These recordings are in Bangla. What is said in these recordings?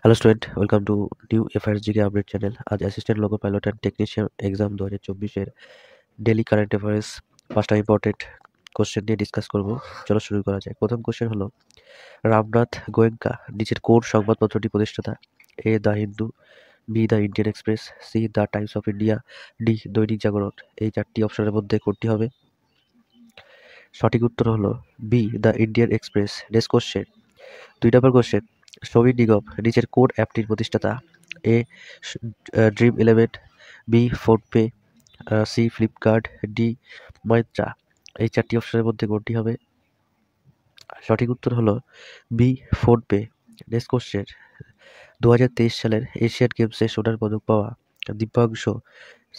Hello student, welcome to new এফআইআরজিকে আপডেট চ্যানেল। আজ assistant loco pilot and technician exam 2024-এর ডেলি কারেন্ট অ্যাফেয়ার্স 5টা ইম্পর্টেন্ট কোশ্চেন নিয়ে ডিসকাস করব। চলো শুরু করা যায়। প্রথম কোশ্চেন হলো, রামনাথ গোয়েঙ্কা নিচের কোন সংবাদপত্রটি প্রতিষ্ঠাতা? A the Hindu, B the Indian Express, C the Times of India, D Dainik Jagran. এই চারটি অপশনের মধ্যে কোনটি হবে? সঠিক উত্তর হলো B the Indian Express. Next question, 2 নম্বর কোশ্চেন, সোভিন নিগম নিচের কোন অ্যাপটির প্রতিষ্ঠাতা? A Dream Eleven, B PhonePe, C Flipkart, D Myntra. এই চারটি অপশনের মধ্যে কোনটি হবে? সঠিক উত্তর হলো বি ফোনপে। নেক্সট কোশ্চেন, 2023 সালের এশিয়ান গেমসে সোনার পদক পাওয়া দিব্যাংশ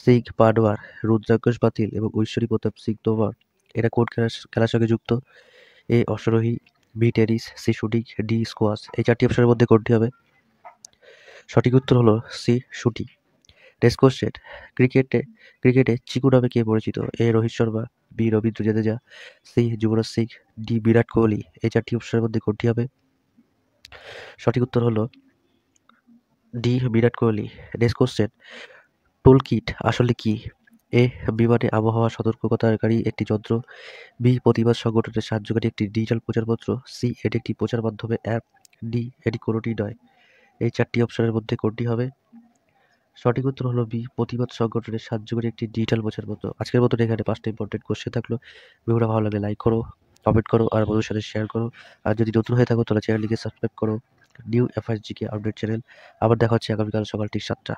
সিং পানওয়ার, রুদ্রাঙ্কুশ বাতিল এবং ঐশ্বরী প্রতাপ সিং তোমর এরা কোন খেলার সঙ্গে যুক্ত? এ অশ্বারোহী, B tennis, C shooting, D squash. এই চারটি অপশনের মধ্যে কোনটি হবে? সঠিক উত্তর হলো সি শুটিং। নেক্সট কোশ্চেন, ক্রিকেটে ক্রিকেটে চিকু নামে কে পরিচিত? A Rohit Sharma, B Ravindra Jadeja, C Yuvraj Singh, D Virat Kohli. এই চারটি অপশনের মধ্যে কোনটি হবে? সঠিক উত্তর হলো D Virat Kohli. Next question, tool kit আসলে কি? এ বিমানে আবহাওয়া সতর্কতাকারী একটি যন্ত্র, বি প্রতিবাদ সংগঠনের সাহায্যকারী একটি ডিজিটাল প্রচারপত্র, সি এটি একটি প্রচার মাধ্যমে অ্যাপ, ডি এটি কোনোটি নয়। এই চারটি অপশনের মধ্যে কোনটি হবে? সঠিক উত্তর হলো বি প্রতিবাদ সংগঠনের সাহায্যকারী একটি ডিজিটাল প্রচারপত্র। আজকের মতন এখানে 5টা ইম্পর্টেন্ট কোশ্চেন থাকলো। ভিডিওটা ভালো লাগলে লাইক করো, কমেন্ট করো আর বন্ধুদের সাথে শেয়ার করো। আর যদি নতুন হয়ে থাকো তাহলে চ্যানেলটিকে সাবস্ক্রাইব করো। নিউ এফআইআরজিকে আপডেট চ্যানেল। আবার দেখা হচ্ছে আগামীকাল সকাল ঠিক 7টা।